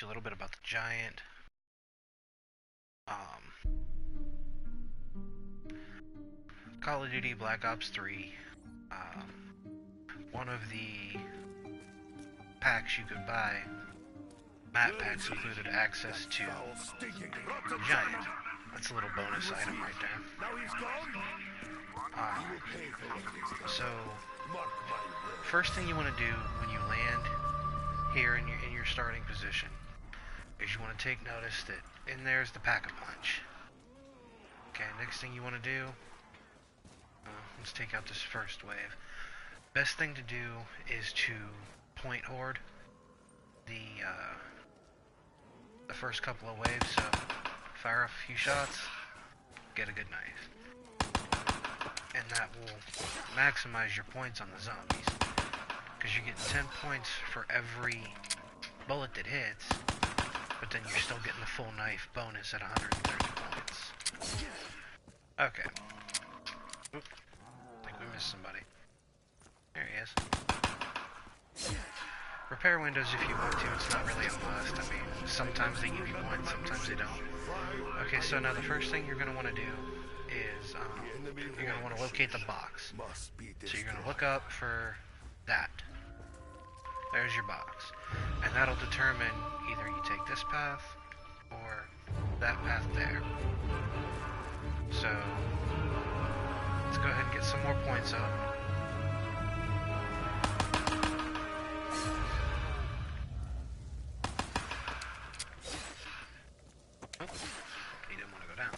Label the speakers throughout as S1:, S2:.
S1: teach you a little bit about the Giant. Call of Duty Black Ops 3. One of the packs you could buy, map packs, included access to Giant. That's a little bonus item right there. So, first thing you want to do when you land here in your starting position is you want to take notice that in there's the Pack-a-Punch. Okay, next thing you want to do, let's take out this first wave. Best thing to do is to point horde the first couple of waves, so fire off a few shots, get a good knife. And that will maximize your points on the zombies, because you're getting 10 points for every bullet that hits, but then you're still getting the full knife bonus at 130 points. Okay. Oop. I think we missed somebody. There he is. Repair windows if you want to, it's not really a must. I mean, sometimes they give you one, sometimes they don't. Okay, so now the first thing you're going to want to do is, you're going to want to locate the box. So you're going to look up for that. There's your box. And that'll determine either you take this path or that path there. So, let's go ahead and get some more points up. Oh, he didn't want to go down.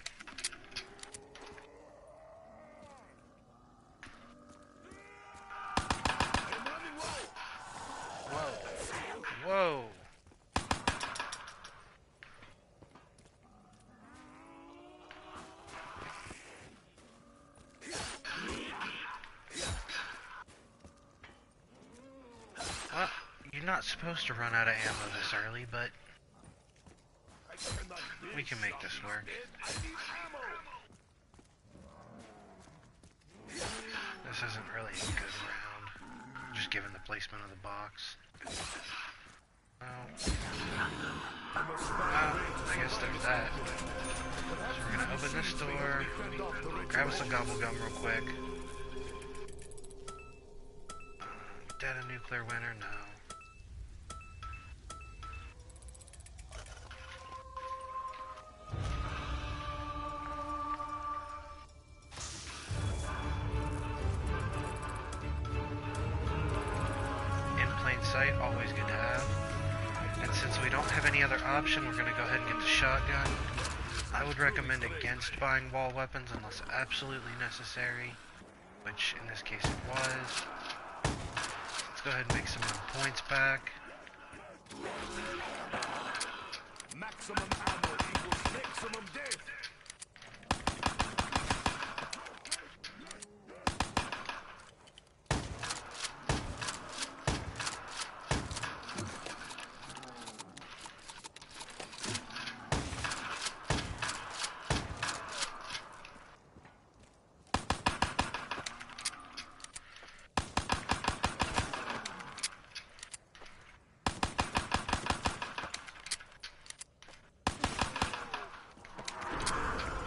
S1: Whoa. Whoa. Well, you're not supposed to run out of ammo this early, but we can make this work. This isn't really a good round, just given the placement of the box. Well, I guess there's that. So we're gonna open this door, grab us a gobble gum real quick. Dead a nuclear winter? No. In plain sight, always good to have. And since we don't have any other option, we're going to go ahead and get the shotgun. I would recommend against buying wall weapons unless absolutely necessary, which in this case it was. Let's go ahead and make some points back.
S2: Maximum ammo equals maximum death.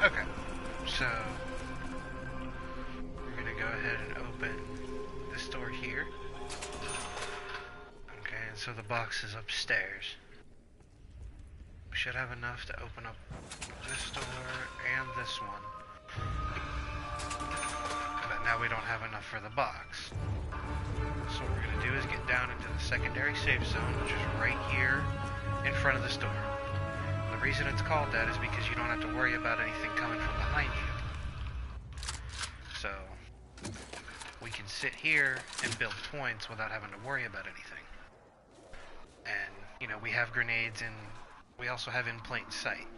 S1: Okay, so we're going to go ahead and open this door here. Okay, and so the box is upstairs. We should have enough to open up this door and this one. But now we don't have enough for the box. So what we're going to do is get down into the secondary safe zone, which is right here in front of this door. The reason it's called that is because you don't have to worry about anything coming from behind you. So, we can sit here and build points without having to worry about anything. And, you know, we have grenades and we also have in plain sight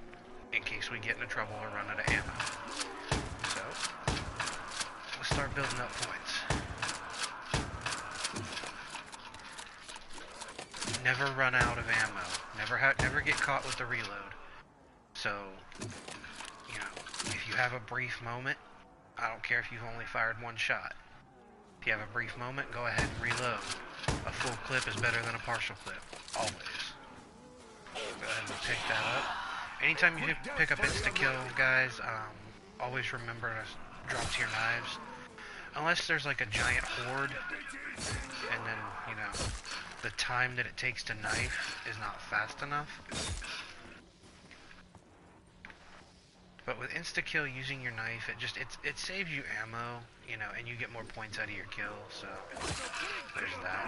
S1: in case we get into trouble or run out of ammo. So, let's start building up points. Never run out of ammo. Never get caught with the reload. So, you know, if you have a brief moment, I don't care if you've only fired one shot. If you have a brief moment, go ahead and reload. A full clip is better than a partial clip. Always. take that up. Anytime you pick up insta-kill, guys, always remember to drop to your knives. Unless there's like a giant horde, and then, you know, the time that it takes to knife is not fast enough. But with insta-kill using your knife, it saves you ammo, you know, and you get more points out of your kill, so there's that.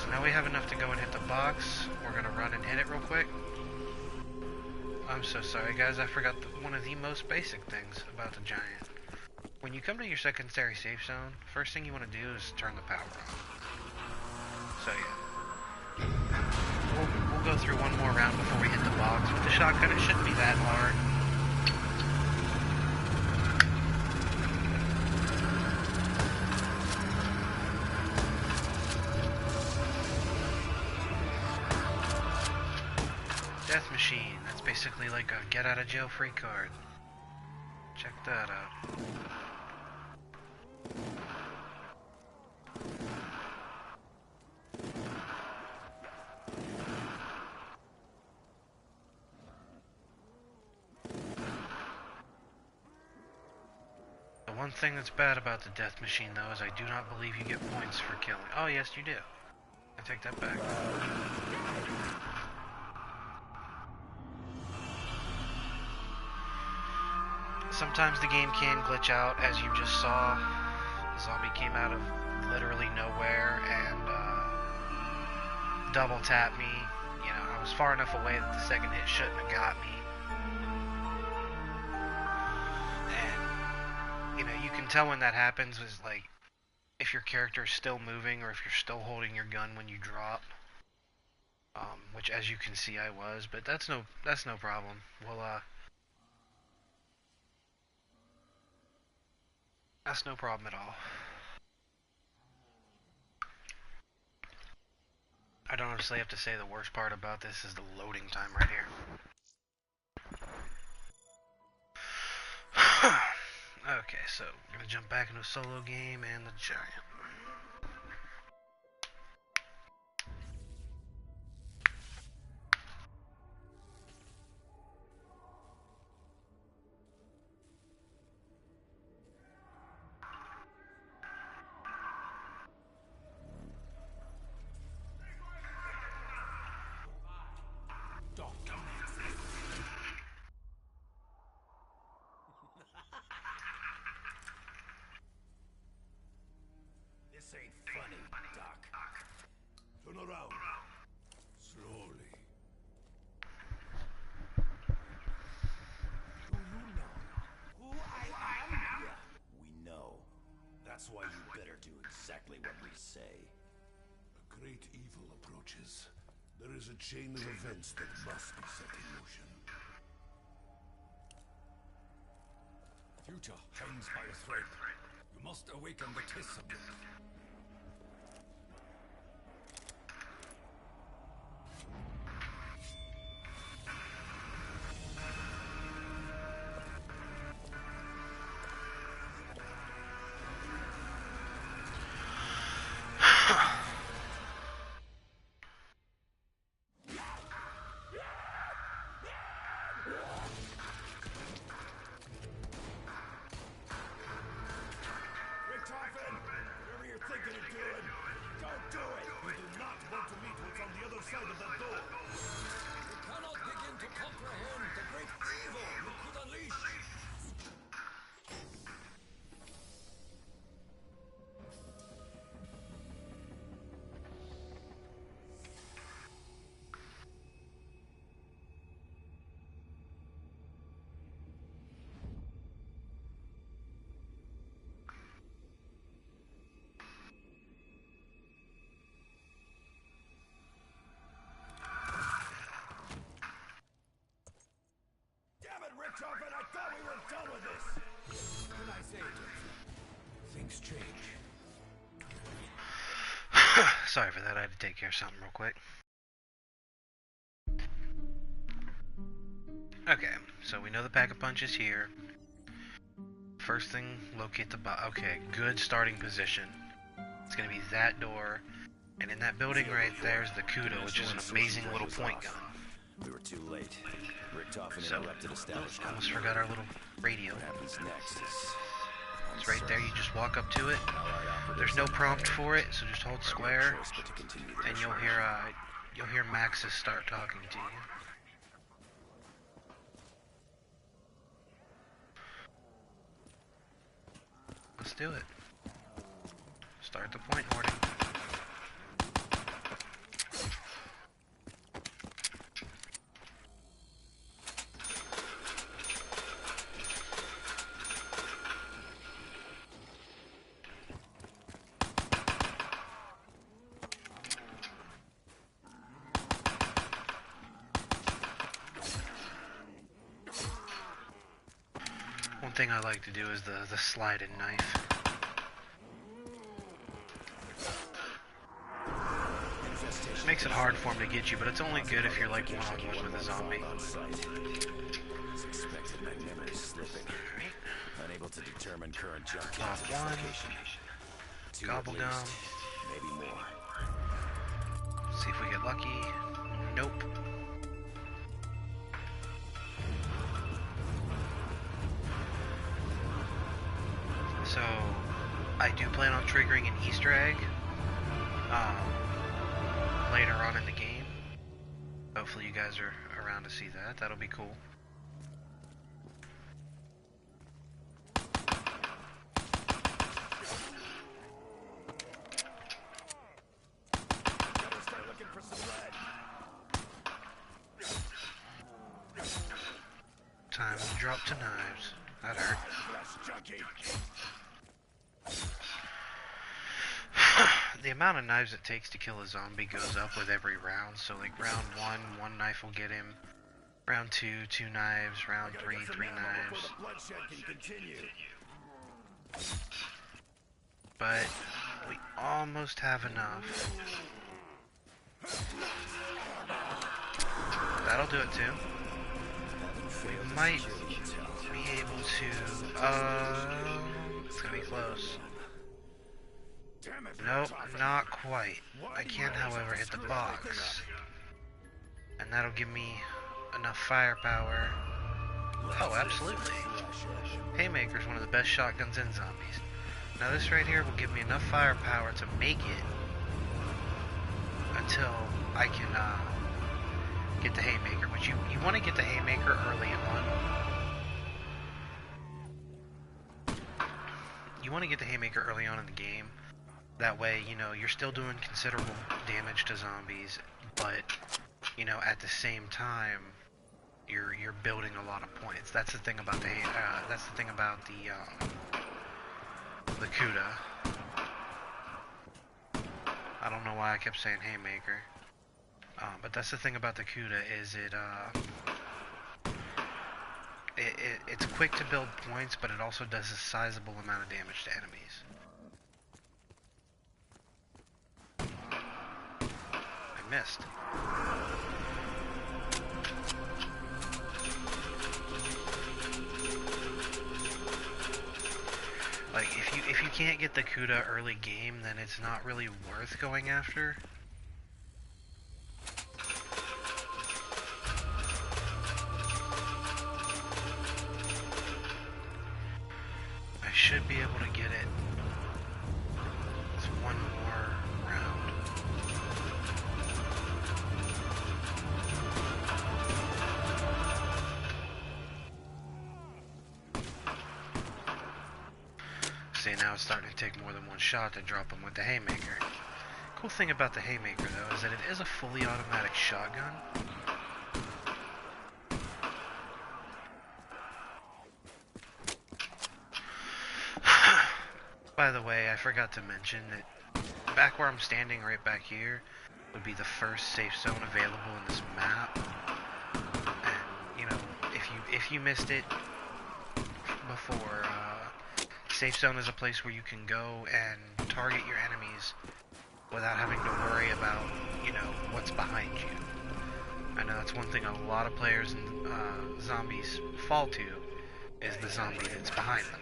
S1: So now we have enough to go and hit the box. We're gonna run and hit it real quick. I'm so sorry guys, I forgot one of the most basic things about the Giant. When you come to your secondary safe zone, first thing you want to do is turn the power on. So yeah. We'll go through one more round before we hit the box. With the shotgun, it shouldn't be that hard. Death Machine, that's basically like a get out of jail free card. Check that out. The one thing that's bad about the Death Machine though is I do not believe you get points for killing. Oh yes you do. I take that back. Sometimes the game can glitch out, as you just saw. The zombie came out of literally nowhere and double tapped me. You know, I was far enough away that the second hit shouldn't have got me. And, you know, you can tell when that happens is like, if your character is still moving or if you're still holding your gun when you drop. Which as you can see I was, but that's no problem. That's no problem at all. I don't honestly have to say the worst part about this is the loading time right here. Okay, so we're gonna jump back into a solo game and the Giant.
S2: This ain't funny, Doc. Turn around. Slowly. Do you know who I am? Yeah, we know. That's why you better do exactly what we say. A great evil approaches. There is a chain of events that must be set in motion. Future hangs by a thread. You must awaken the Tissot. Richthofen, I thought we were done with this! What can I say, Joseph? Things change.
S1: Sorry for that, I had to take care of something real quick. Okay, so we know the pack-a-punch is here. First thing, locate the okay, good starting position. It's gonna be that door, and in that building right there is the Kudo, which is an amazing little point gun.
S2: We were too late. Richtofen
S1: So,
S2: interrupted established
S1: almost forgot our little radio.
S2: What happens next is...
S1: It's right there, you just walk up to it.
S2: Allied operatives
S1: There's no
S2: in the
S1: prompt
S2: area.
S1: for it, so just hold
S2: No
S1: square,
S2: choice but to continue the
S1: and
S2: mission.
S1: you'll hear Maxis start talking to you. Let's do it. Start the point hoarding. One thing I like to do is the sliding knife. Makes it hard for him to get you, but it's only good if you're like one-on-one with a zombie.
S2: Suspected magnanimity slipping. Unable to determine current jump
S1: Pop one.
S2: location. Two at
S1: Gobble
S2: least,
S1: gum.
S2: maybe more.
S1: See if we get lucky. Nope. So, I do plan on triggering an Easter egg later on in the game. Hopefully you guys are around to see that. That'll be cool.
S2: Gotta start looking for some lead.
S1: Time to drop to knives. That hurt. The amount of knives it takes to kill a zombie goes up with every round. So like round 1 knife will get him. Round 2, 2 knives. Round 3, 3 knives. But we almost have enough. That'll do it too. We might be able to, it's gonna be close. Nope, not quite. I can, however, hit the box. And that'll give me enough firepower. Oh, absolutely. Haymaker's one of the best shotguns in zombies. Now this right here will give me enough firepower to make it until I can get the Haymaker. Which you want to get the Haymaker early on. You want to get the Haymaker early on in the game. That way, you know, you're still doing considerable damage to zombies, but, you know, at the same time, you're building a lot of points. That's the thing about the Kuda. I don't know why I kept saying Haymaker, but that's the thing about the Kuda is it's quick to build points, but it also does a sizable amount of damage to enemies. I missed. Like, if you can't get the Kuda early game, then it's not really worth going after. I should be able to get it. It's one more round. See, now it's starting to take more than one shot to drop them with the Haymaker. Cool thing about the Haymaker, though, is that it is a fully automatic shotgun. By the way, I forgot to mention that back where I'm standing right back here would be the first safe zone available in this map. And, you know, if you missed it before, safe zone is a place where you can go and target your enemies without having to worry about, you know, what's behind you. I know that's one thing a lot of players in zombies fall to, is the zombie that's behind them.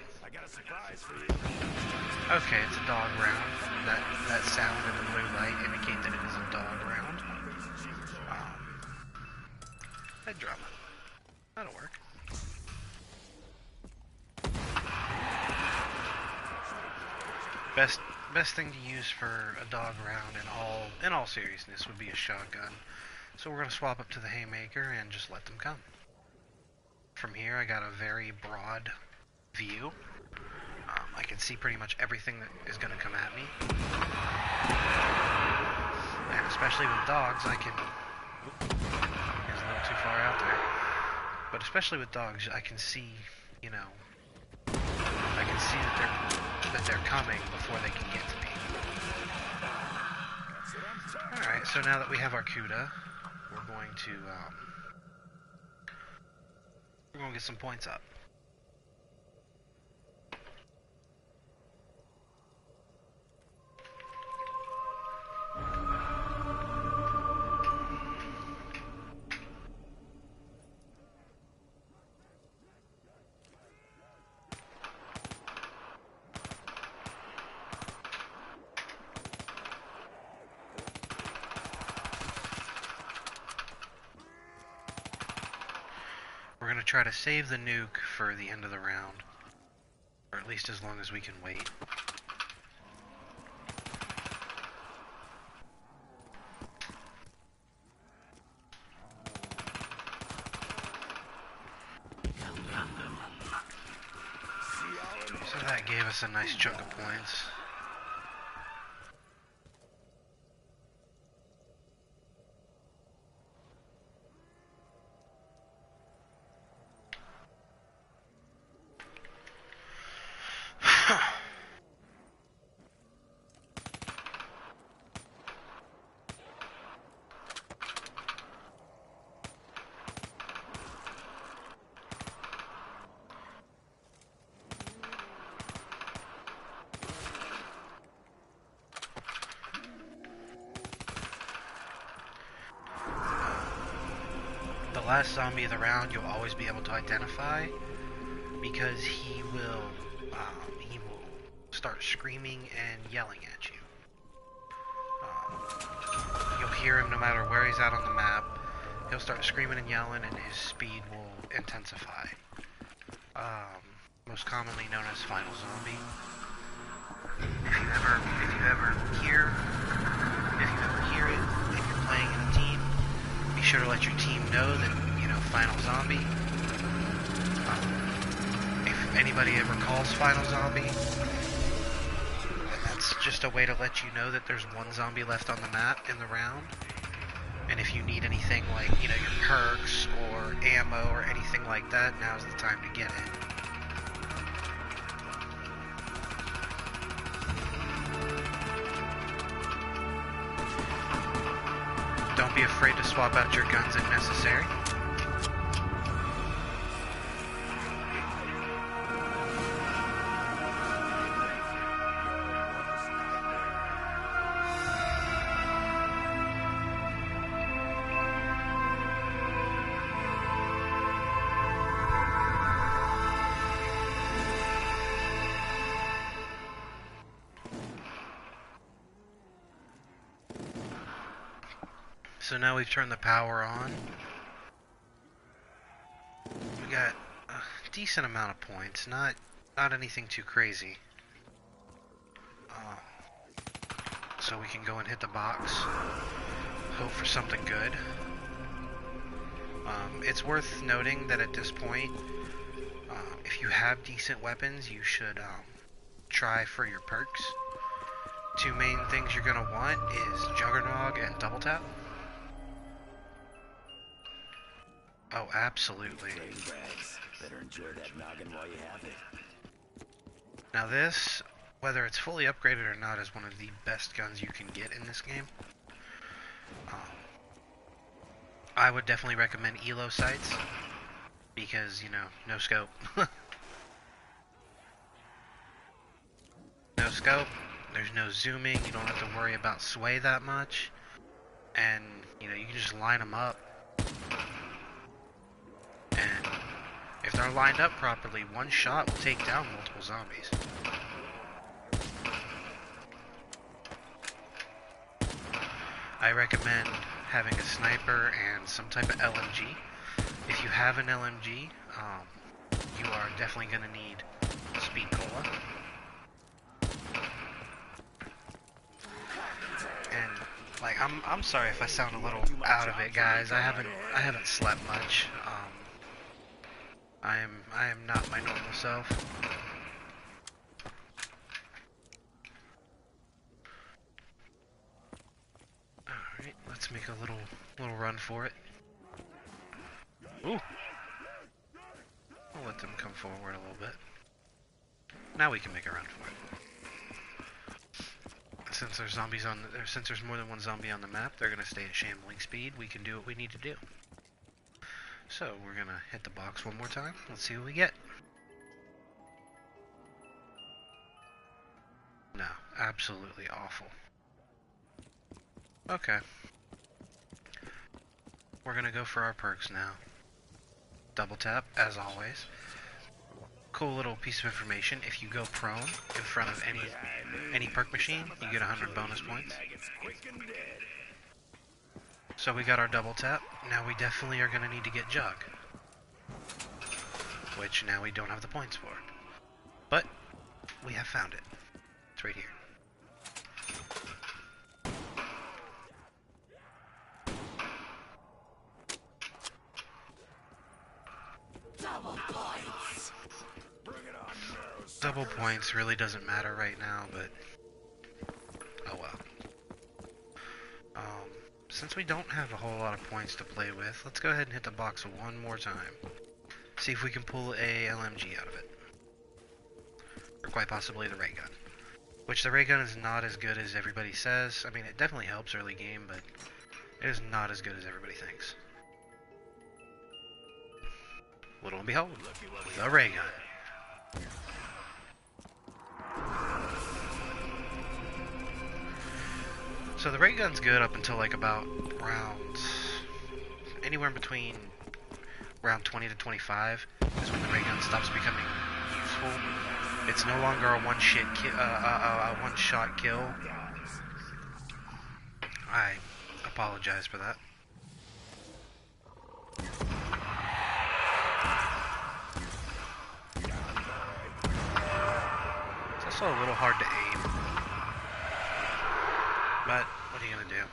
S1: Okay, it's a dog round. That sound in the blue light indicate that it is a dog round. Head drama. That'll work. Best thing to use for a dog round in all seriousness would be a shotgun. So we're gonna swap up to the haymaker and just let them come. From here I got a very broad view. I can see pretty much everything that is gonna come at me. And especially with dogs I can it's a little too far out there. But especially with dogs I can see, you know, I can see that they're coming before they can get to me. Alright, so now that we have our Kuda, we're going to get some points up. We're going to try to save the nuke for the end of the round, or at least as long as we can wait. So that gave us a nice chunk of points. The last zombie of the round you'll always be able to identify because he will start screaming and yelling at you. You'll hear him no matter where he's at on the map. He'll start screaming and yelling and his speed will intensify. Most commonly known as Final Zombie. If you ever hear it and you're playing in a team, be sure to let your team know that, you know, Final Zombie. If anybody ever calls Final Zombie, then that's just a way to let you know that there's one zombie left on the map in the round. And if you need anything like, you know, your perks or ammo or anything like that, now's the time to get it. Don't be afraid to swap out your guns if necessary. So now we've turned the power on. We got a decent amount of points, not anything too crazy. So we can go and hit the box, hope for something good. It's worth noting that at this point, if you have decent weapons, you should try for your perks. Two main things you're gonna want is Juggernog and Double Tap. Oh, absolutely.
S2: Better enjoy that noggin while you have it.
S1: Now this, whether it's fully upgraded or not, is one of the best guns you can get in this game. I would definitely recommend ELO sights because, you know, no scope. No scope, there's no zooming, you don't have to worry about sway that much, and, you know, you can just line them up. And if they're lined up properly, one shot will take down multiple zombies. I recommend having a sniper and some type of LMG have an LMG, you are definitely going to need Speed Cola. And like I'm sorry if I sound a little out of it, guys. I haven't slept much. I am not my normal self. Alright, let's make a little run for it. Ooh. I'll let them come forward a little bit. Now we can make a run for it. Since there's zombies since there's more than one zombie on the map, they're gonna stay at shambling speed. We can do what we need to do. So we're gonna hit the box one more time. Let's see what we get. No, absolutely awful. Okay. We're gonna go for our perks now. Double tap, as always. Cool little piece of information. If you go prone in front of any perk machine, you get 100 bonus points. So we got our double tap. Now we definitely are gonna need to get Jug, which now we don't have the points for. But we have found it. It's right here. Double points really doesn't matter right now, but oh well. Since we don't have a whole lot of points to play with, let's go ahead and hit the box one more time. See if we can pull a LMG out of it. Or quite possibly the ray gun. Which the ray gun is not as good as everybody says. I mean, it definitely helps early game, but it is not as good as everybody thinks. Little and behold, the ray gun. So the ray gun's good up until like about anywhere in between round 20 to 25 is when the ray gun stops becoming useful. It's no longer a one-shot kill. I apologize for that. It's also a little hard to aim. But what are you gonna do?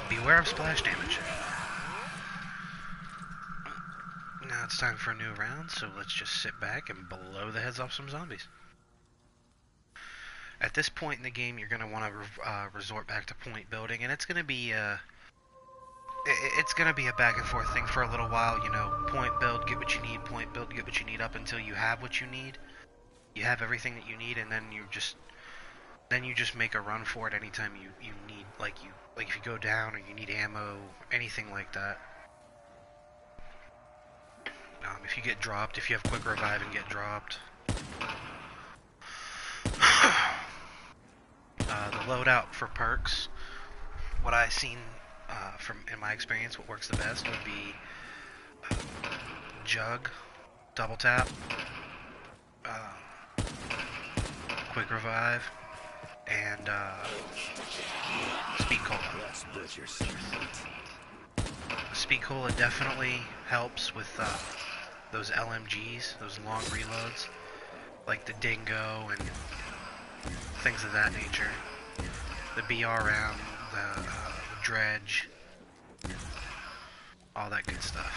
S1: Beware of splash damage. Now it's time for a new round, so let's just sit back and blow the heads off some zombies. At this point in the game, you're gonna want to resort back to point building, and it's gonna be a back and forth thing for a little while. You know, point build, get what you need. Point build, get what you need, up until you have what you need. You have everything that you need, and then you just make a run for it anytime you need, like if you go down or you need ammo, anything like that. If you get dropped, if you have quick revive and get dropped. The loadout for perks, what I've seen from in my experience, what works the best would be Jug, double tap, quick revive, and Speed Cola. Speed Cola definitely helps with those LMGs, those long reloads, like the Dingo and things of that nature. The BRM, the Dredge, all that good stuff.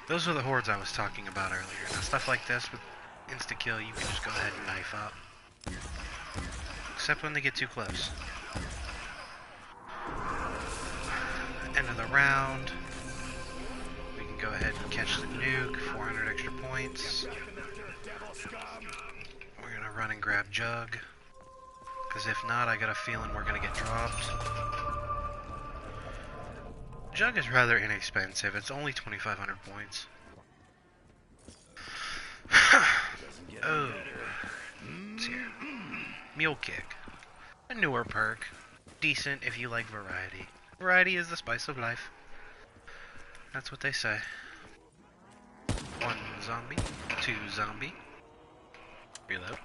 S1: Those are the hordes I was talking about earlier. Now, stuff like this with insta-kill, you can just go ahead and knife up. Except when they get too close. End of the round. We can go ahead and catch the nuke, 400 extra points. We're gonna run and grab Jug. Because if not, I got a feeling we're gonna get dropped. Jug is rather inexpensive. It's only 2,500 points. Oh. Let's see here. Mule Kick. A newer perk. Decent if you like variety. Variety is the spice of life. That's what they say. 1 zombie. 2 zombie. Reload.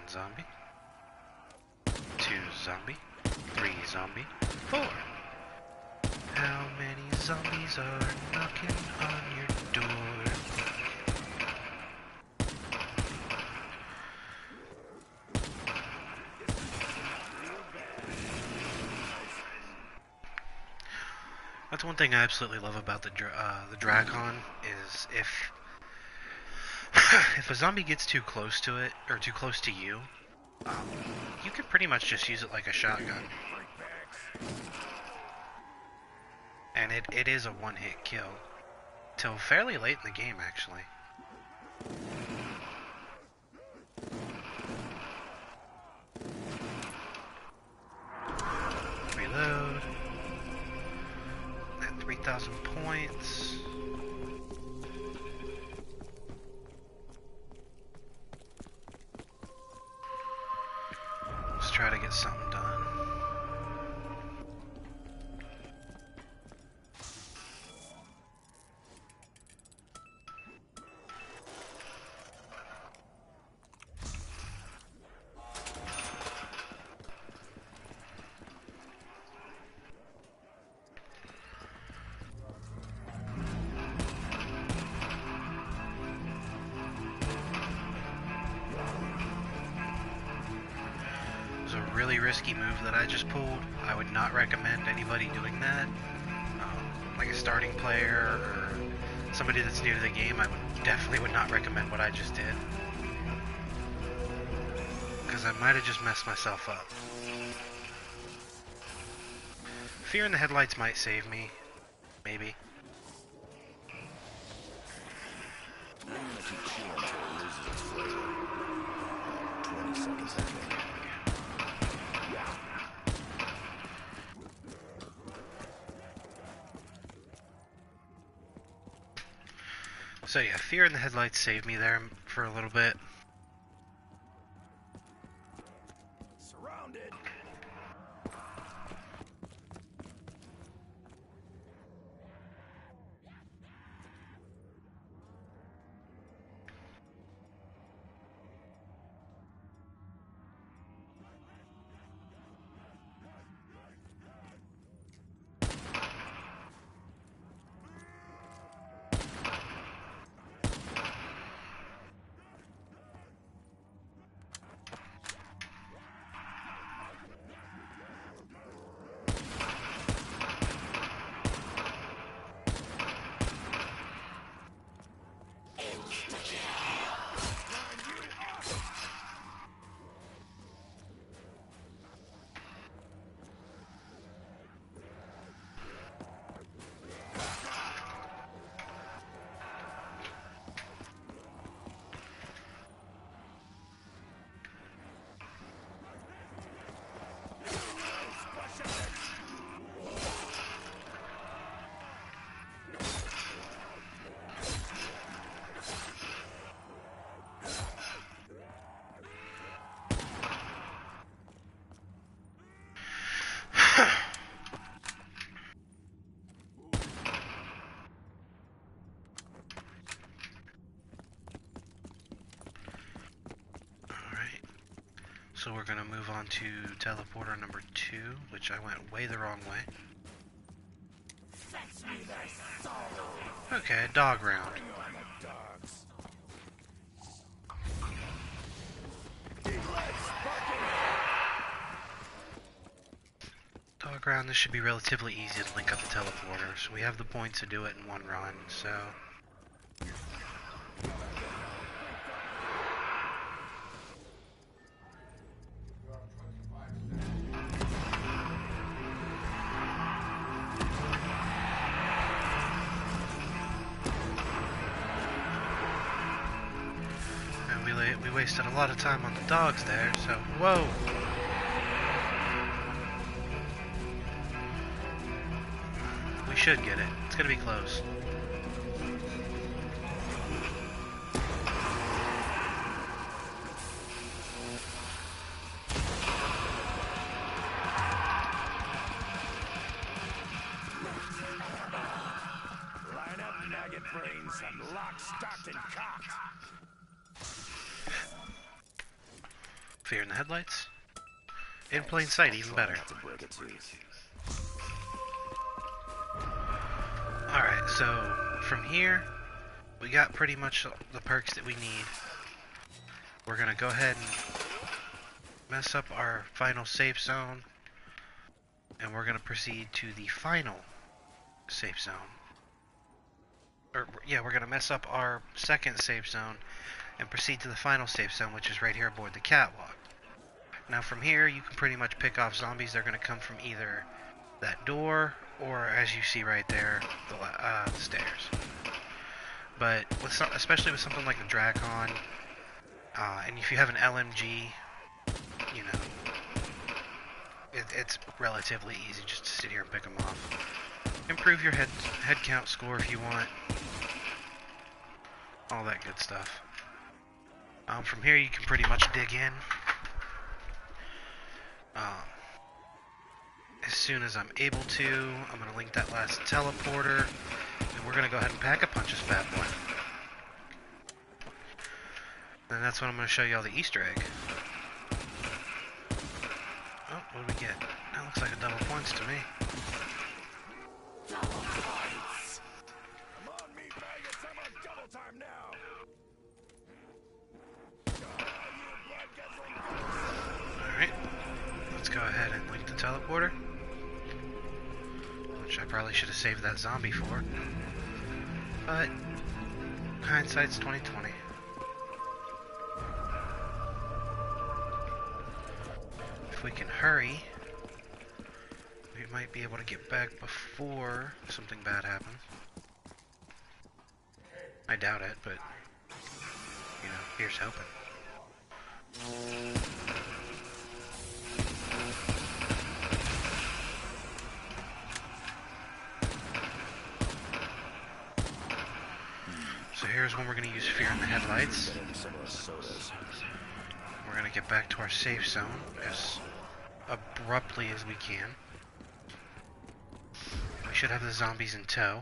S1: zombie. 2 zombie. 3 zombie. 4. How many zombies are knocking on your door? That's one thing I absolutely love about the Drakon is if if a zombie gets too close to it or too close to you, you can pretty much just use it like a shotgun, and it is a one-hit kill till fairly late in the game, actually. Reload. 3,000 points. Let's try to get something done. Really risky move that I just pulled. I would not recommend anybody doing that. Like a starting player or somebody that's new to the game, I definitely would not recommend what I just did. Because I might have just messed myself up. Fear in the headlights might save me. Maybe.
S2: I'm gonna keep chewing until it loses its flavor. 20 seconds, I think.
S1: So yeah, fear in the headlights saved me there for a little bit.
S2: Surrounded.
S1: So we're going to move on to teleporter number 2, which I went way the wrong way. Okay, dog round. Dog round, this should be relatively easy to link up the teleporter. So we have the points to do it in one run, so... We wasted a lot of time on the dogs there, so whoa! We should get it. It's gonna be close.
S2: Line up, maggot brains. I'm locked, stocked, and cocked.
S1: Fear in the headlights. In plain sight, even better. Alright, so from here, we got pretty much the perks that we need. We're gonna go ahead and mess up our final safe zone, and we're gonna proceed to the final safe zone. Yeah, we're gonna mess up our second safe zone and proceed to the final safe zone, which is right here aboard the catwalk. Now from here, you can pretty much pick off zombies. They're gonna come from either that door, or as you see right there, the stairs. But especially with something like the Drakon, and if you have an LMG, you know, it's relatively easy just to sit here and pick them off. Improve your head count score if you want. All that good stuff. From here you can pretty much dig in. As soon as I'm able to, I'm going to link that last teleporter, and we're going to go ahead and pack-a-punch this bad boy. And that's when I'm going to show you all the Easter egg. Oh, what do we get? That looks like a double points to me.
S2: Double points! Come on, meatbag, it's time on double time now!
S1: Alright, let's go ahead and link the teleporter. Which I probably should have saved that zombie for. But, hindsight's 20/20. If we can hurry, we might be able to get back before something bad happens. I doubt it, but, you know, here's hoping. So here's when we're going to use Fear in the Headlights. We're going to get back to our safe zone as abruptly as we can. We should have the zombies in tow.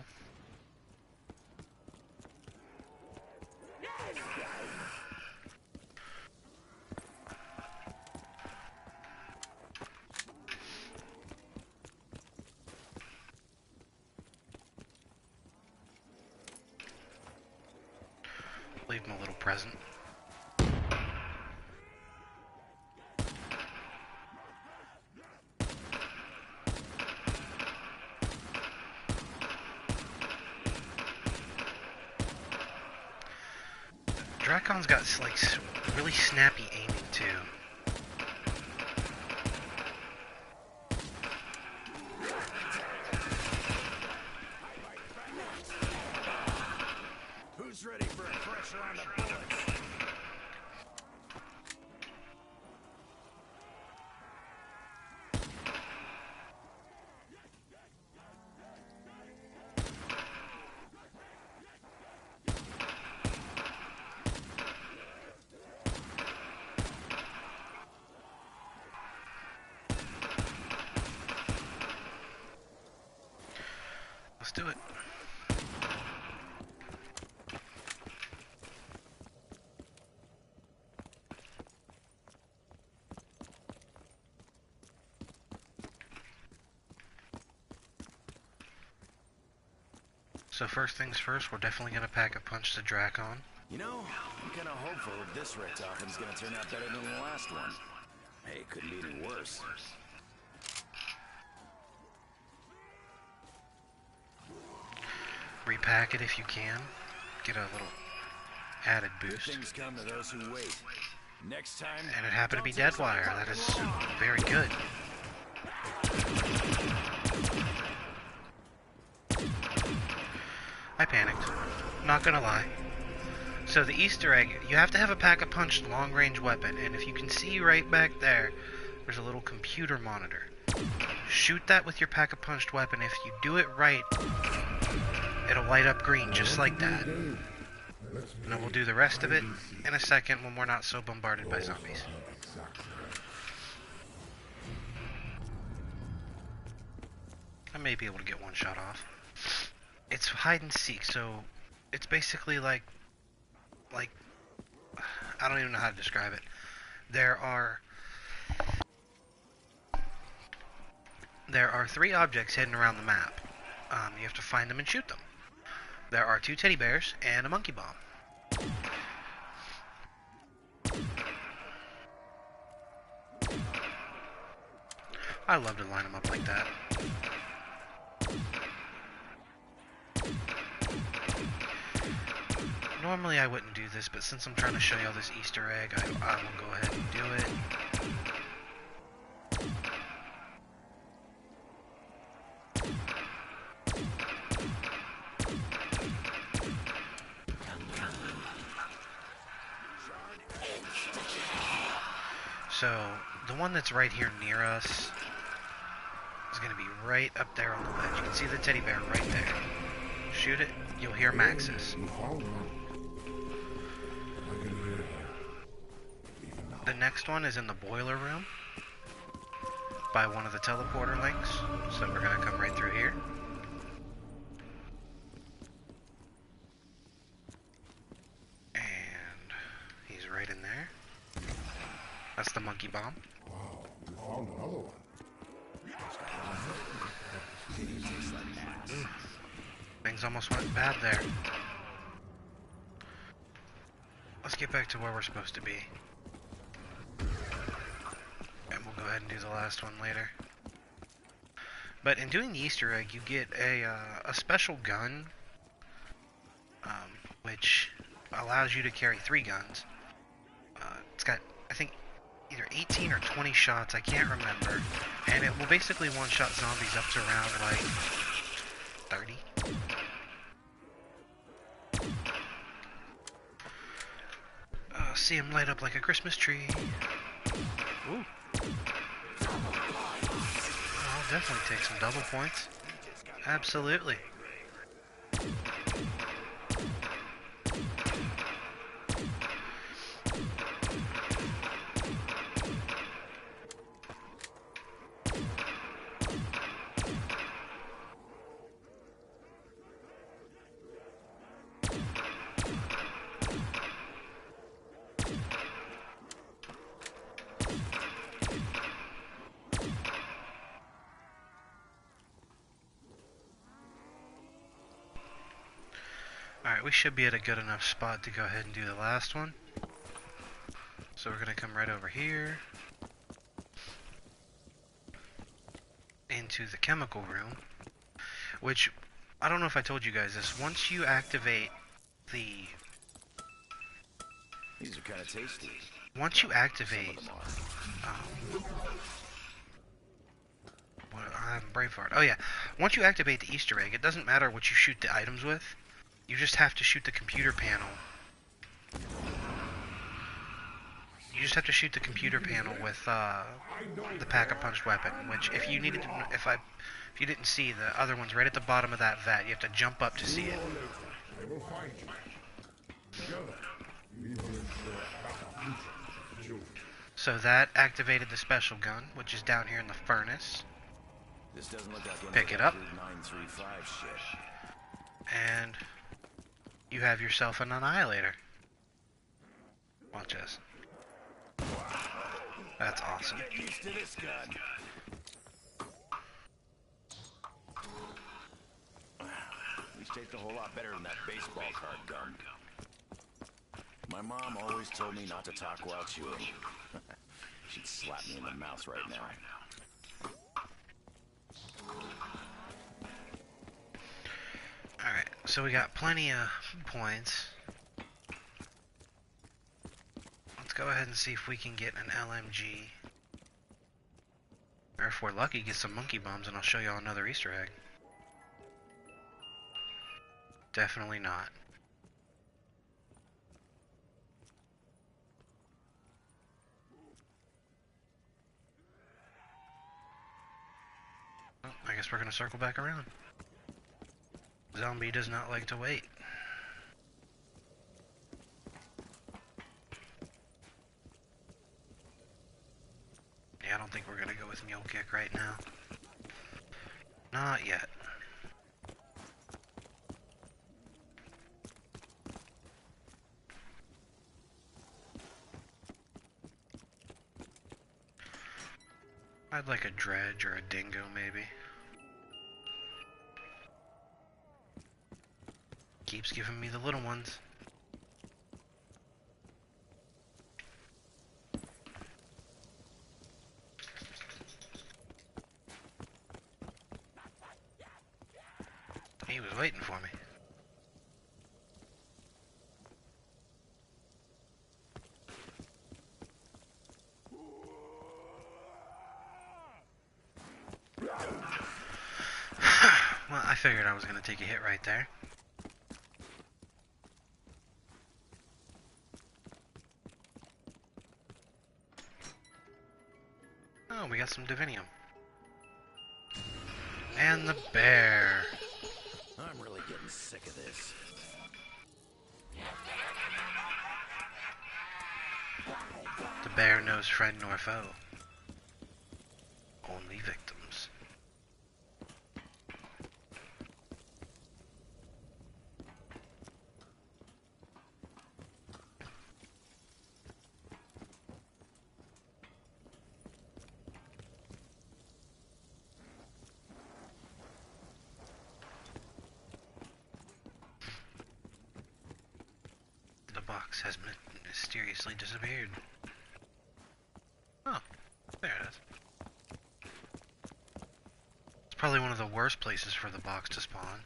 S1: Leave them a little present. Drakon's got like really snappy aiming too.
S2: Who's ready for a pressure on the bullets?
S1: Let's do it. So first things first, we're definitely going to pack-a-punch the Drakon.
S2: You know, I'm kind of hopeful that this Richtofen's gonna turn out better than the last one. Hey, it couldn't be any worse.
S1: Repack it if you can. Get a little added boost.
S2: Things come to those who wait. Next time.
S1: And it happened to be Deadwire. That is very good. I panicked. Not gonna lie. So the Easter egg, you have to have a pack-a-punch long-range weapon, and if you can see right back there, there's a little computer monitor. Shoot that with your pack-a-punched weapon. If you do it right, it'll light up green, just like that. And then we'll do the rest of it in a second when we're not so bombarded by zombies. I may be able to get one shot off. It's hide and seek, so it's basically like I don't even know how to describe it. There are 3 objects hidden around the map. You have to find them and shoot them. There are 2 teddy bears and a monkey bomb. I love to line them up like that. Normally I wouldn't do this, but since I'm trying to show y'all this Easter egg, I will go ahead and do it. So, the one that's right here near us is going to be right up there on the ledge. You can see the teddy bear right there. Shoot it, you'll hear Maxis. The next one is in the boiler room by one of the teleporter links. So we're going to come right through here. And he's right in there. That's the monkey bomb.
S2: Wow, we found another one.
S1: Things almost went bad there. Let's get back to where we're supposed to be. And we'll go ahead and do the last one later. But in doing the Easter egg, you get a special gun, which allows you to carry 3 guns. It's got, I think, either 18 or 20 shots, I can't remember. And it will basically one-shot zombies up to around, like, 30. See him light up like a Christmas tree. Ooh. I'll definitely take some double points. Absolutely. Alright, we should be at a good enough spot to go ahead and do the last one. So we're going to come right over here. Into the chemical room. Which, I don't know if I told you guys this. Once you activate the...
S2: These are kind of tasty.
S1: Once you activate... I'm Braveheart. Oh yeah. Once you activate the Easter egg, it doesn't matter what you shoot the items with. You just have to shoot the computer panel. You just have to shoot the computer panel with the pack-a-punch weapon. Which, if you needed to, if you didn't see, the other one's right at the bottom of that vat. You have to jump up to see it. So that activated the special gun, which is down here in the furnace.
S2: This doesn't look like
S1: Pick it up.
S2: 935 shit.
S1: And you have yourself an annihilator. Watch this. That's awesome.
S2: Get used to this gun. These taste a whole lot better than that baseball card gun. My mom always told me not to talk while chewing. She'd slap me in the mouth right now.
S1: Alright, so we got plenty of points. Let's go ahead and see if we can get an LMG. Or if we're lucky, get some monkey bombs, and I'll show y'all another Easter egg. Definitely not. Well, I guess we're gonna circle back around. Zombie does not like to wait. Yeah, I don't think we're gonna go with Mule Kick right now. Not yet. I'd like a dredge or a dingo, maybe. Keeps giving me the little ones. He was waiting for me. Well, I figured I was going to take a hit right there. Oh, we got some divinium. And the bear.
S2: I'm really getting sick of this.
S1: The bear knows friend nor foe. Only victims. The box has mysteriously disappeared. Oh, there it is. It's probably one of the worst places for the box to spawn.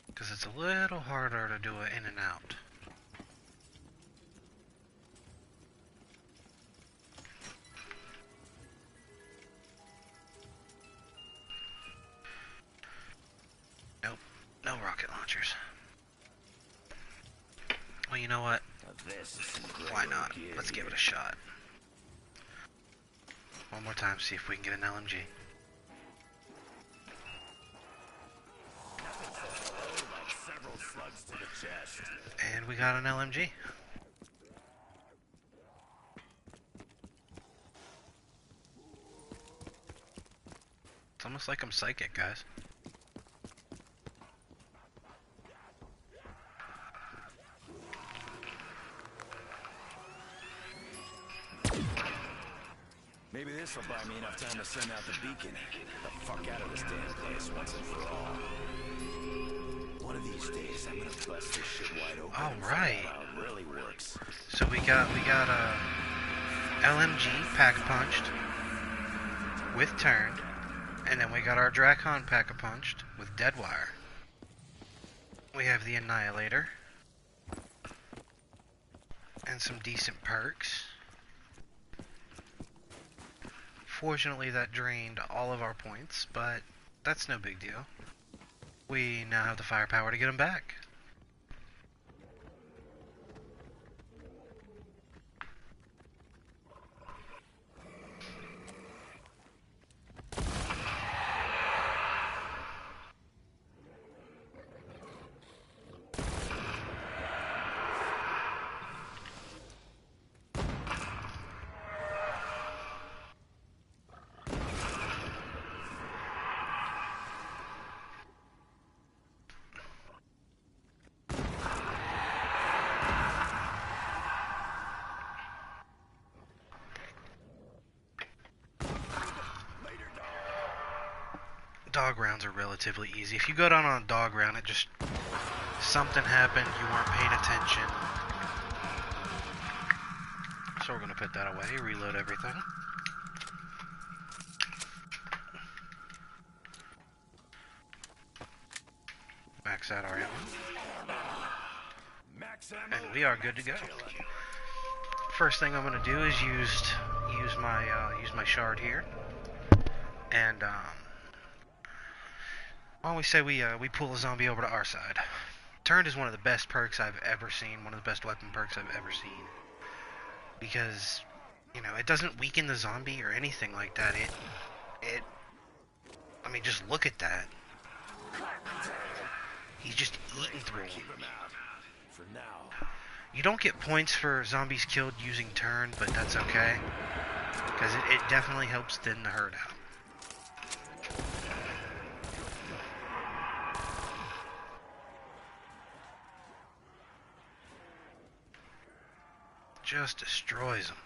S1: Because it's a little harder to do it in and out. Nope, no rocket launchers. Well, you know what? Why not? Let's give it a shot. One more time, see if we can get an LMG. And we got an LMG. It's almost like I'm psychic, guys.
S2: Maybe this will buy me enough time to send out the beacon. Get the fuck out of this damn place once and for all. One of these days, I'm gonna bust this shit wide open.
S1: All right.
S2: How it really works.
S1: So we got a LMG pack punched with turned, and then we got our Drakon pack a punched with dead wire. We have the Annihilator and some decent perks. Fortunately, that drained all of our points, but that's no big deal. We now have the firepower to get them back. Dog rounds are relatively easy. If you go down on a dog round, it just... something happened, you weren't paying attention. So we're going to put that away, reload everything. Max out our ammo. And we are good to go. First thing I'm going to do is use my shard here. And why don't we say we pull a zombie over to our side. Turned is one of the best perks I've ever seen, one of the best weapon perks I've ever seen. Because, you know, it doesn't weaken the zombie or anything like that. I mean, just look at that. He's just eating through him. You don't get points for zombies killed using turn, but that's okay. Because it definitely helps thin the herd out. Just destroys them.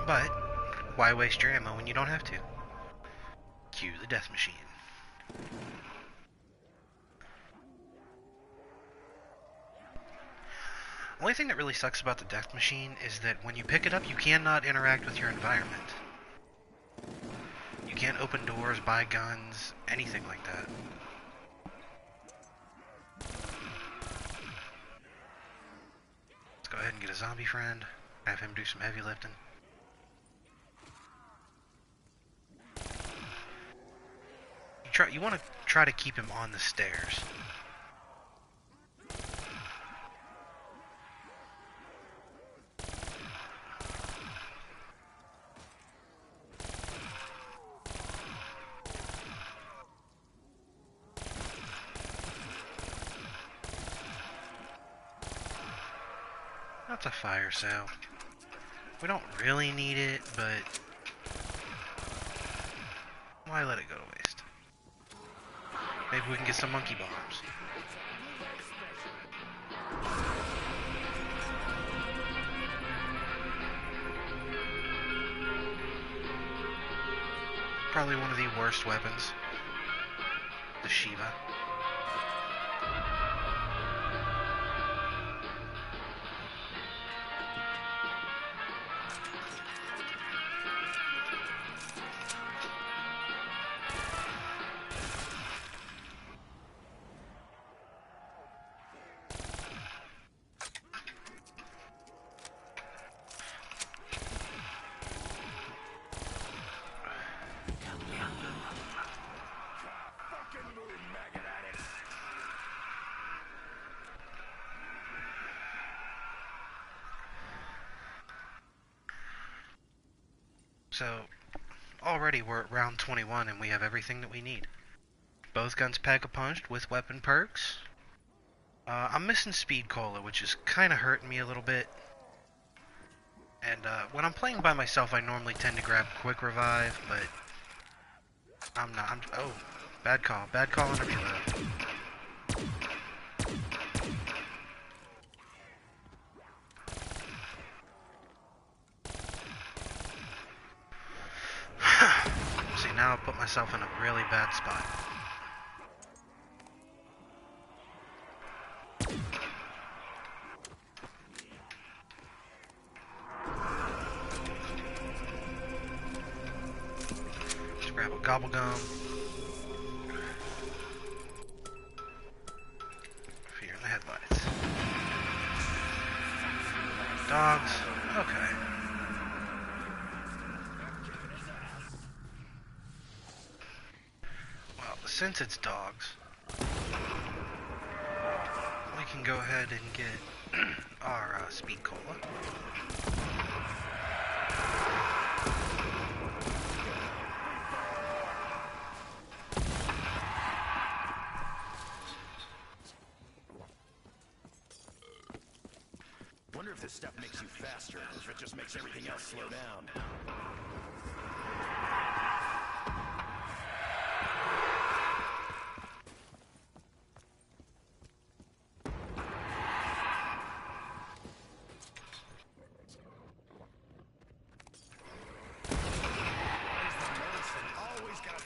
S1: But why waste your ammo when you don't have to? Cue the death machine. Only thing that really sucks about the death machine is that when you pick it up, you cannot interact with your environment. You can't open doors, buy guns, anything like that. Let's go ahead and get a zombie friend, have him do some heavy lifting. You want to try to keep him on the stairs. That's a fire cell. We don't really need it, but why let it go to waste? Maybe we can get some monkey bombs. Probably one of the worst weapons. The Shiva. So, already we're at round 21 and we have everything that we need. Both guns pack-a-punched with weapon perks. I'm missing Speed Cola, which is kind of hurting me a little bit. And when I'm playing by myself, I normally tend to grab Quick Revive, but I'm not. Oh, bad call. Bad call on reload. See, now I'll put myself in a really bad spot. Just grab a gobble gum. Fear in the headlights. Dogs. Okay. Since it's dogs, we can go ahead and get our Speed Cola.
S2: Wonder if this stuff makes you faster, or if it just makes everything else slow down.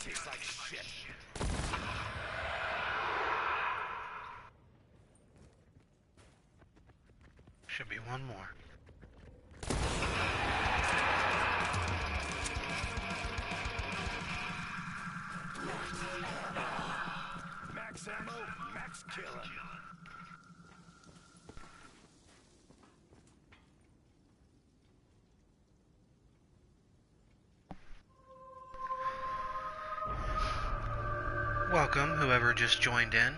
S2: Tastes like shit.
S1: Should be one more.
S2: Max ammo, max killing.
S1: Welcome, whoever just joined in.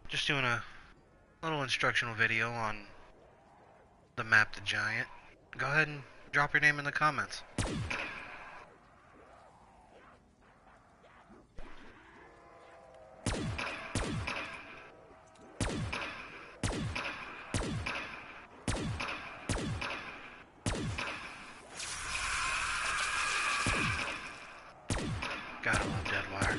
S1: Just doing a little instructional video on the map The Giant. Go ahead and drop your name in the comments. Gotta love Deadwire.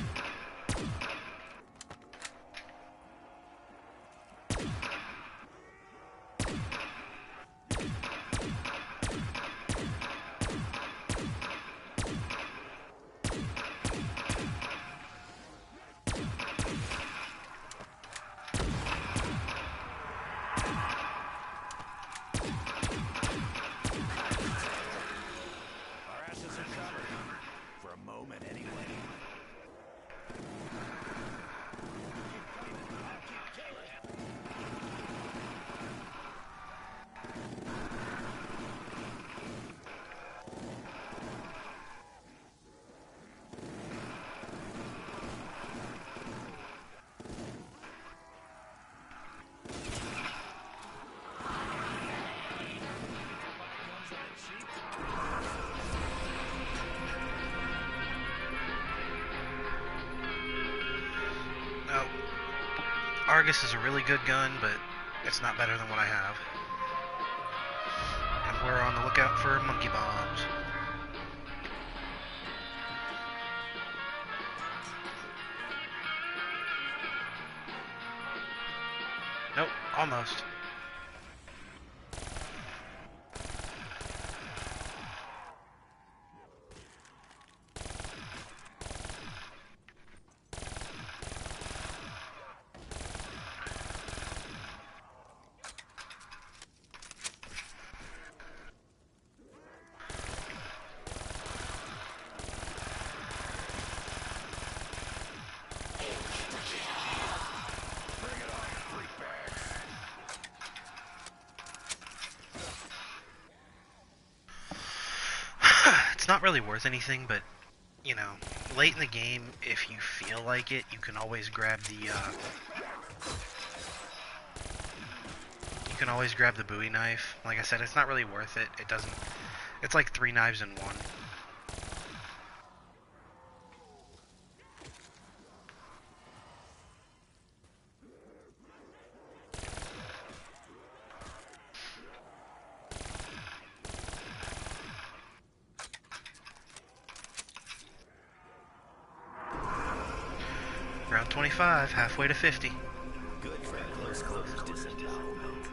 S2: Our asses are covered. For a moment, anyway.
S1: Now, Argus is a really good gun, but it's not better than what I have. And we're on the lookout for monkey bombs. Nope, almost. It's not really worth anything, but, you know, late in the game, if you feel like it, you can always grab the, Bowie knife. Like I said, it's not really worth it. It doesn't... It's like 3 knives in one. Round 25, halfway to 50.
S2: Good for a close quarters disembowelment.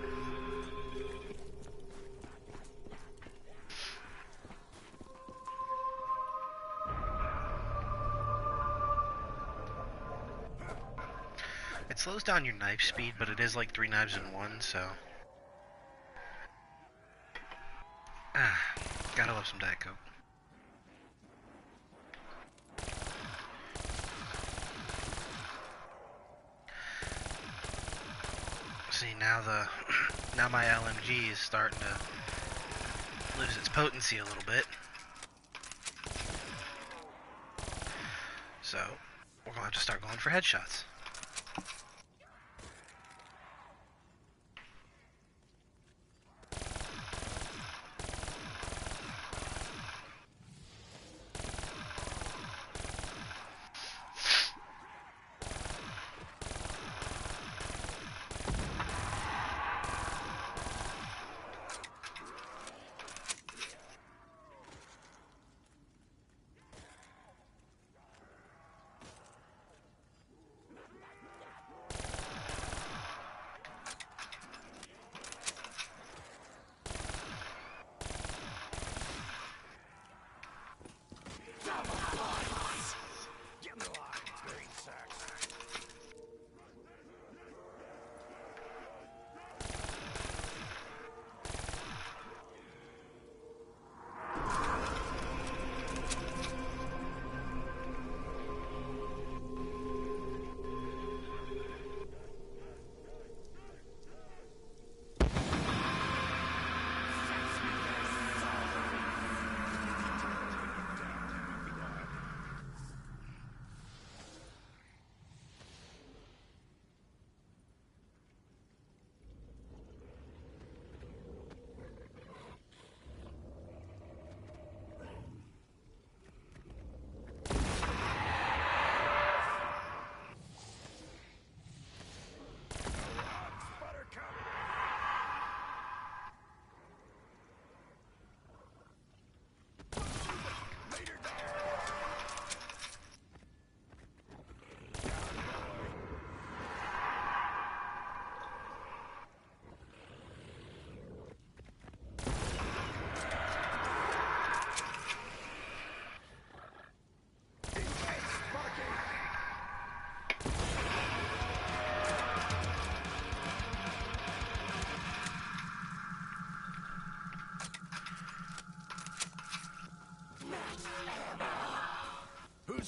S1: It slows down your knife speed, but it is like 3 knives in one, so... Gotta love some Diet Coke. See, now now my LMG is starting to lose its potency a little bit. So, we're going to have to start going for headshots.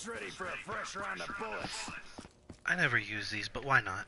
S2: Just ready for a fresh round of bullets.
S1: I never use these, but why not?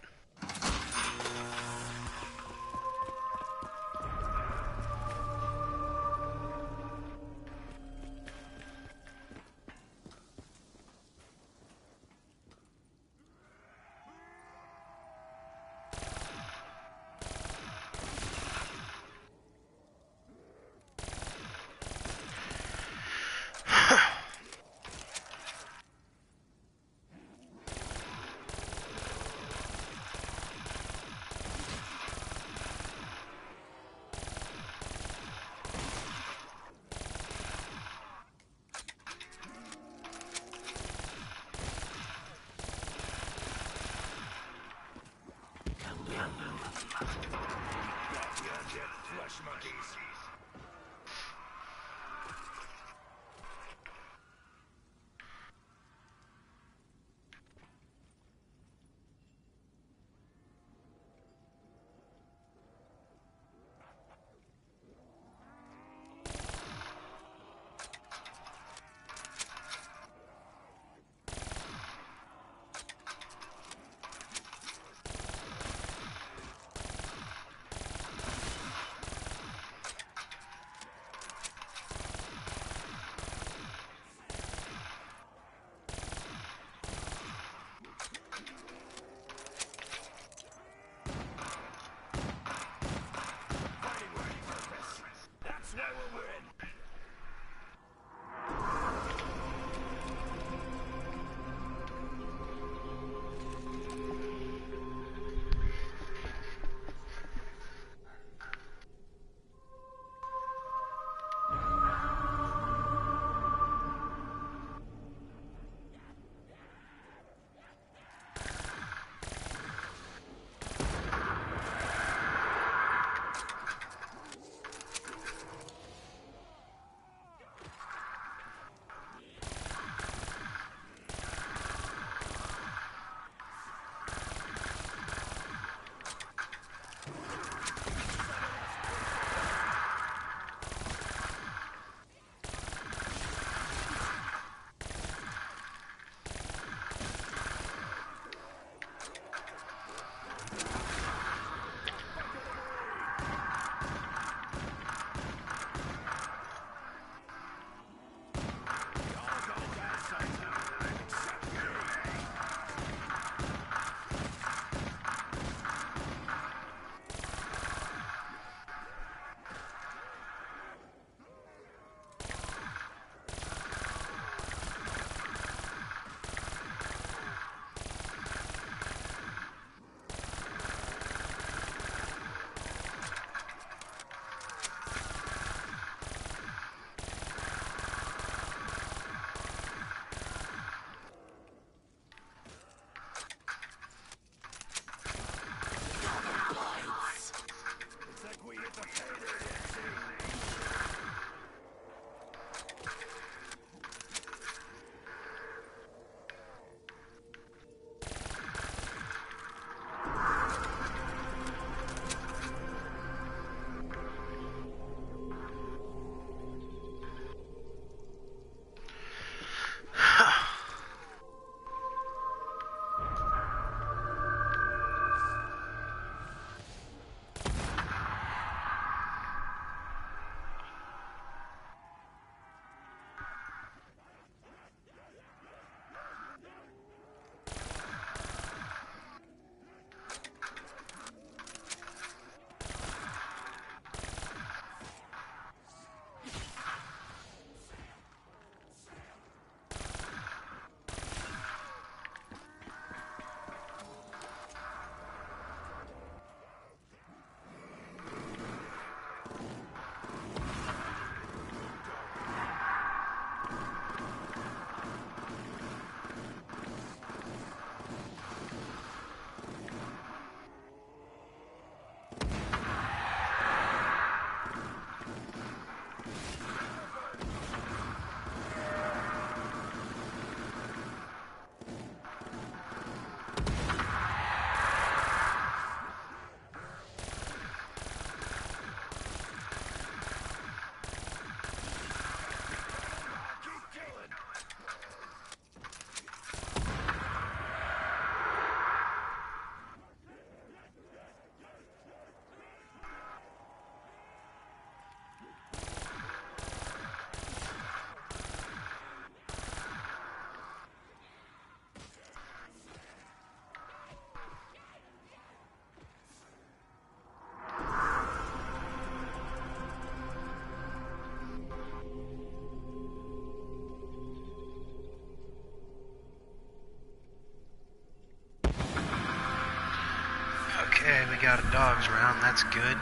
S1: got a dogs round, that's good.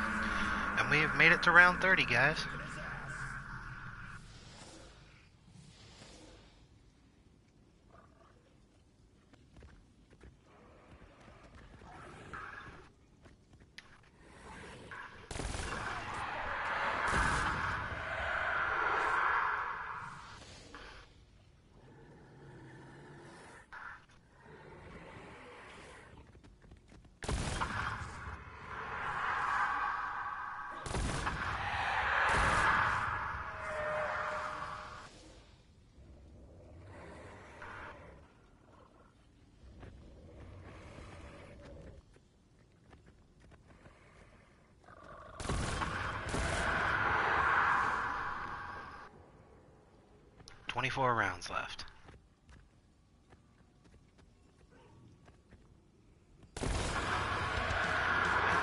S1: And we have made it to round 30, guys. Four rounds left. And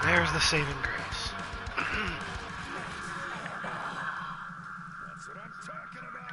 S1: there's the saving grace.
S2: That's what I'm talking about.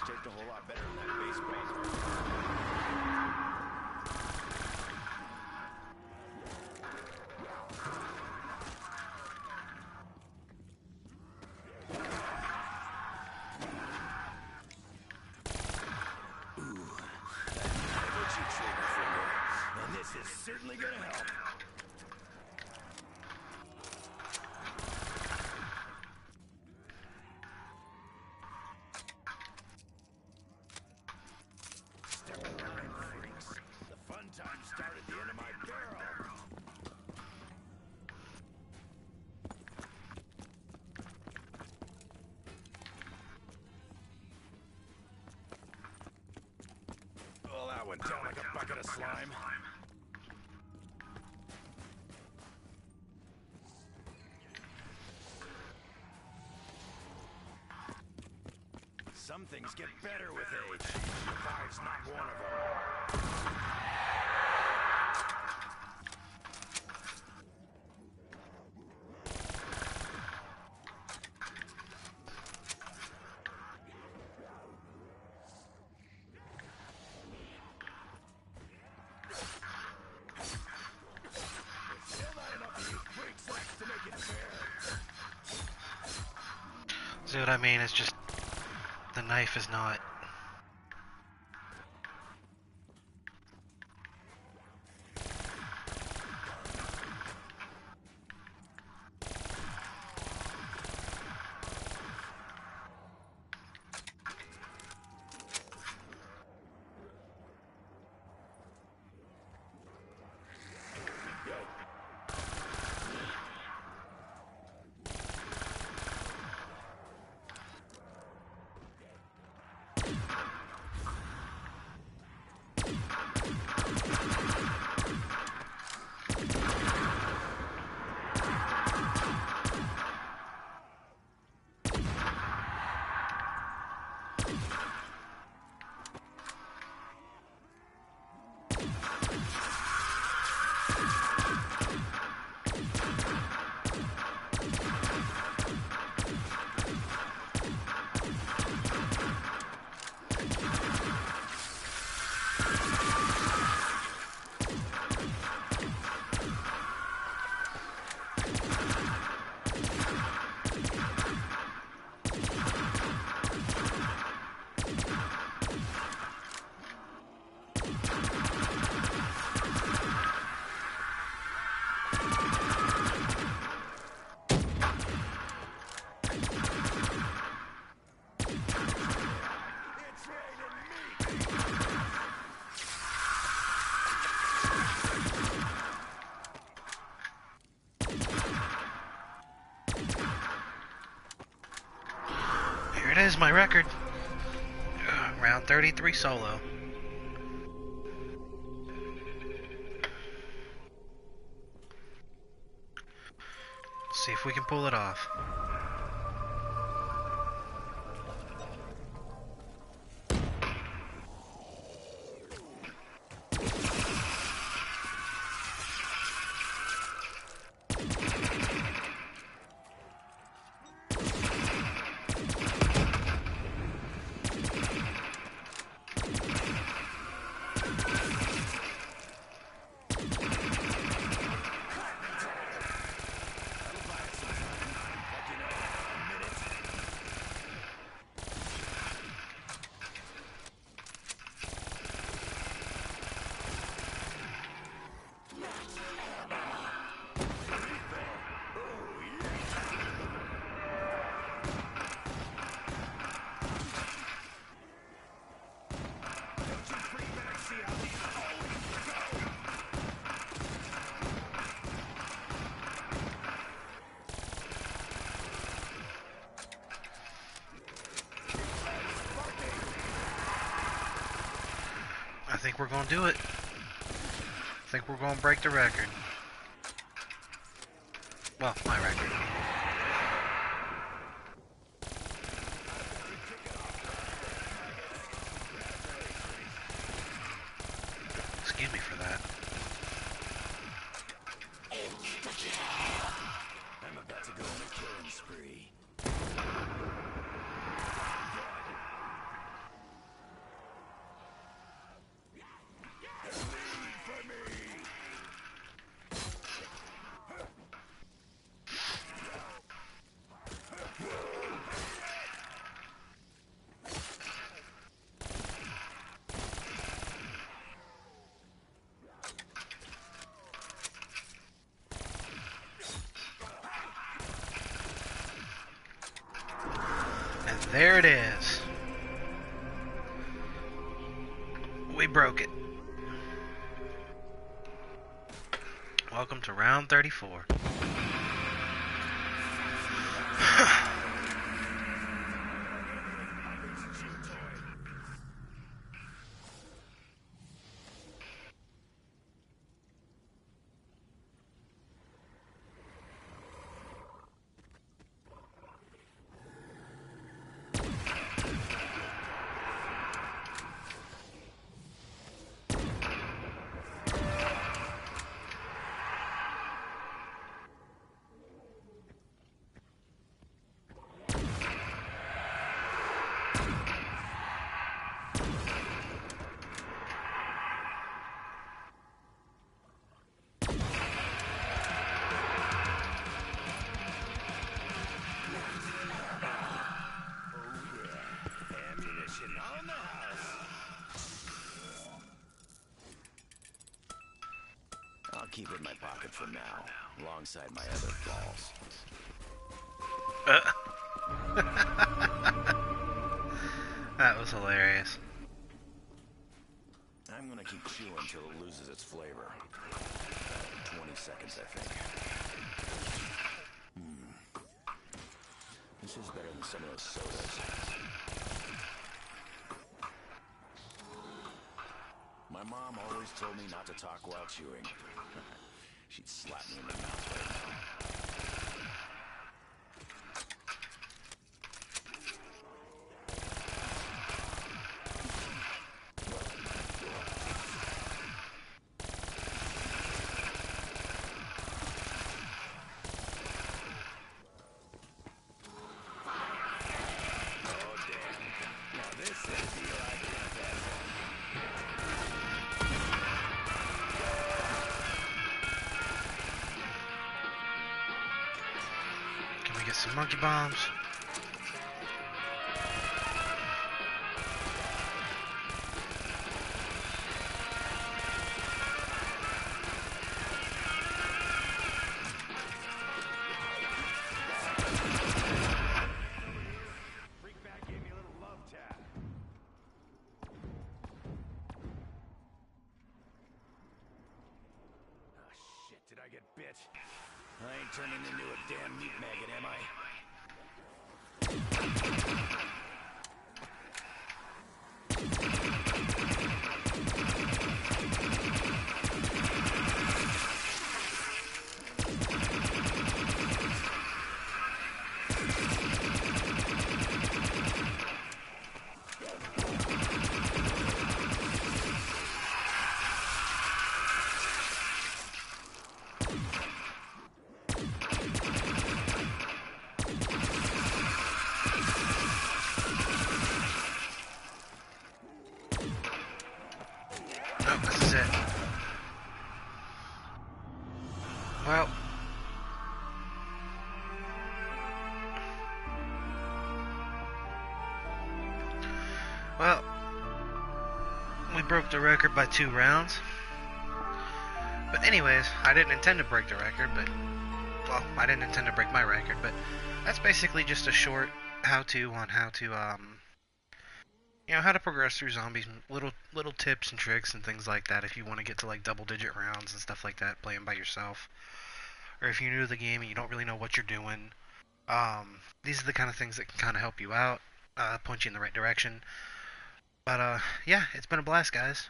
S2: A whole lot better than that baseball. Ooh, that itchy trigger finger, and this is certainly gonna help. Went down like a bucket of slime. Some things get better with age. Revive's not one of them.
S1: See what I mean? It's just the knife is not is my record. Round 33 solo. See if we can pull it off. I think we're gonna do it. I think we're gonna break the record. Well, my record. Excuse me for that.
S2: I'm about to go on a killing spree.
S1: And there it is. We broke it. Welcome to round 34. I'll keep it in my pocket for now, alongside my other balls. That was hilarious.
S2: I'm gonna keep chewing until it loses its flavor. 20 seconds, I think. This is better than some of those sodas. My mom always told me not to talk while chewing. She'd slap me in the mouth right now.
S1: Get some monkey bombs.
S2: Freakback gave me a little love tap. Oh shit, did I get bit? I ain't turning into a damn meat maggot, am I?
S1: Well, well, we broke the record by 2 rounds. But anyways, I didn't intend to break the record, but, well, I didn't intend to break my record, but that's basically just a short how-to on how to, how to progress through zombies, little tips and tricks and things like that if you want to get to, like, double-digit rounds and stuff like that, playing by yourself. Or if you're new to the game and you don't really know what you're doing, these are the kind of things that can kind of help you out, point you in the right direction. But, yeah, it's been a blast, guys.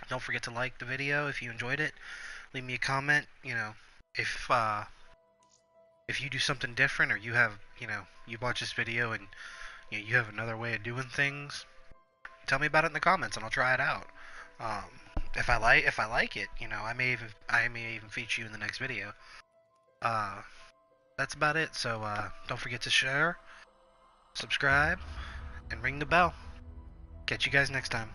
S1: Don't forget to like the video if you enjoyed it. Leave me a comment, if you do something different, or you have, you watch this video and you have another way of doing things, tell me about it in the comments and I'll try it out. If I like it, I may even feature you in the next video. That's about it. So don't forget to share, subscribe, and ring the bell. Catch you guys next time.